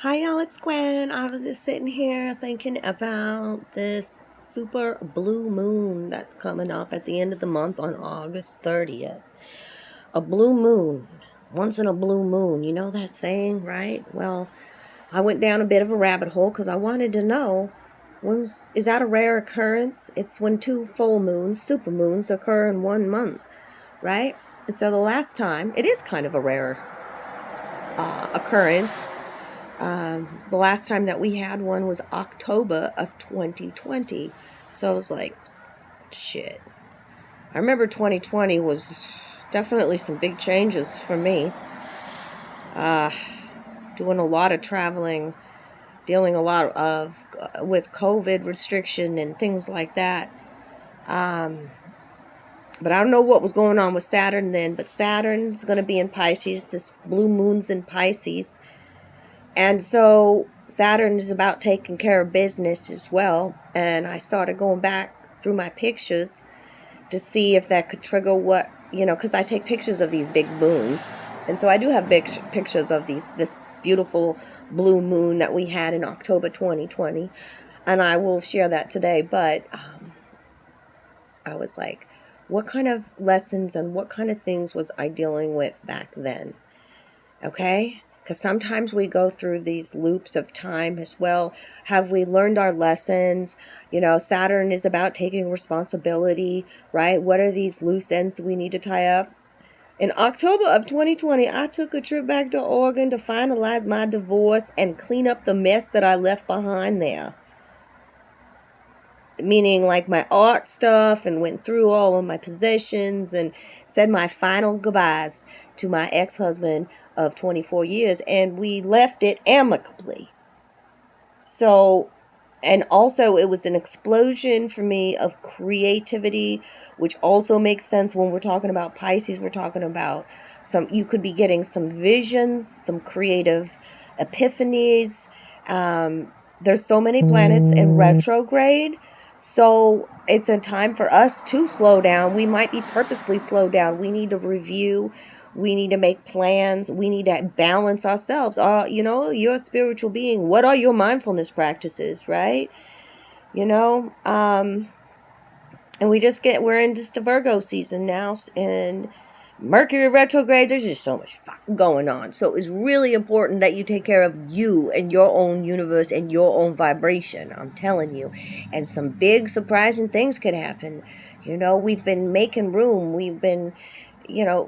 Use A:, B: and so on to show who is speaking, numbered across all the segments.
A: Hi y'all, it's Gwen. I was just sitting here thinking about this super blue moon that's coming up at the end of the month on August 30th. A blue moon, once in a blue moon, you know that saying, right? Well, I went down a bit of a rabbit hole because I wanted to know, is that a rare occurrence? It's when two full moons, super moons, occur in 1 month, right? And so the last time, it is kind of a rare occurrence. The last time that we had one was October of 2020. So I was like, shit. I remember 2020 was definitely some big changes for me. Uh, Doing a lot of traveling, dealing a lot of with COVID restriction and things like that. But I don't know what was going on with Saturn then. But Saturn's going to be in Pisces. This blue moon's in Pisces. And so Saturn is about taking care of business as well. And I started going back through my pictures to see if that could trigger what, because I take pictures of these big moons. And so I do have big pictures of this beautiful blue moon that we had in October 2020. And I will share that today. But I was like, what kind of lessons and what kind of things was I dealing with back then? Okay? Because sometimes we go through these loops of time as well. Have we learned our lessons? Saturn is about taking responsibility, right? What are these loose ends that we need to tie up? In October of 2020, I took a trip back to Oregon to finalize my divorce and clean up the mess that I left behind there. Meaning like my art stuff, and went through all of my possessions and said my final goodbyes to my ex-husband of 24 years, and we left it amicably. So, and also it was an explosion for me of creativity, which also makes sense when we're talking about Pisces. We're talking about you could be getting some visions, some creative epiphanies. There's so many planets in retrograde. So it's a time for us to slow down. We might be purposely slowed down. We need to review. We need to make plans. We need to balance ourselves. You're a spiritual being. What are your mindfulness practices, right? And we're in just a Virgo season now, and Mercury retrograde, there's just so much fucking going on. So it's really important that you take care of you and your own universe and your own vibration. I'm telling you. And some big surprising things could happen. We've been making room. We've been,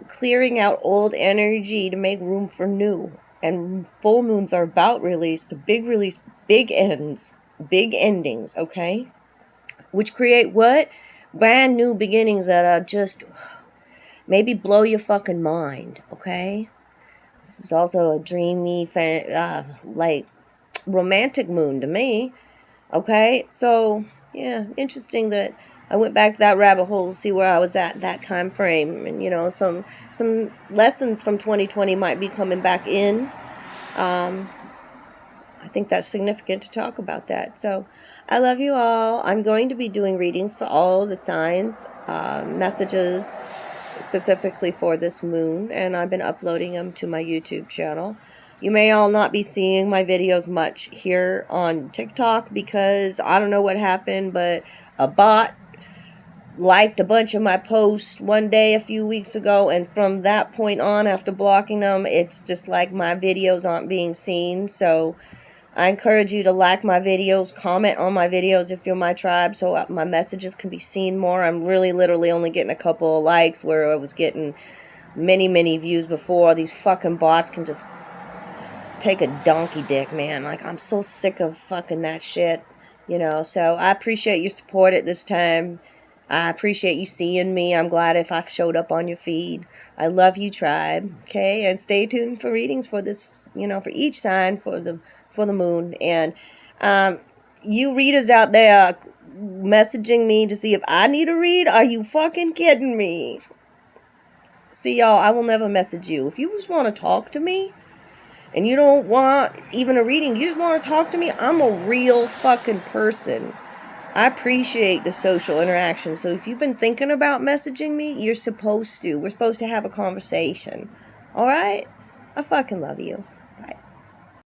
A: clearing out old energy to make room for new. And full moons are about release, big ends, big endings, okay? Which create what? Brand new beginnings that are just maybe blow your fucking mind, okay? This is also a dreamy, like romantic moon to me, okay? So, yeah, interesting that I went back to that rabbit hole to see where I was at that time frame. And, some lessons from 2020 might be coming back in. I think that's significant to talk about that. So, I love you all. I'm going to be doing readings for all the signs, messages, specifically for this moon, and I've been uploading them to my YouTube channel. You may all not be seeing my videos much here on TikTok because I don't know what happened, but a bot liked a bunch of my posts one day a few weeks ago, and from that point on, after blocking them, it's just like my videos aren't being seen. So I encourage you to like my videos, comment on my videos if you're my tribe, so my messages can be seen more. I'm really literally only getting a couple of likes where I was getting many, many views before. These fucking bots can just take a donkey dick, man. Like, I'm so sick of fucking that shit, So I appreciate your support at this time. I appreciate you seeing me. I'm glad if I've showed up on your feed. I love you, tribe. Okay, and stay tuned for readings for this, for each sign for the moon. And you readers out there messaging me to see if I need a read, are you fucking kidding me? See, y'all, I will never message you. If you just want to talk to me and you don't want even a reading, you just want to talk to me, I'm a real fucking person. I appreciate the social interaction. So if you've been thinking about messaging me, you're supposed to. We're supposed to have a conversation. All right? I fucking love you.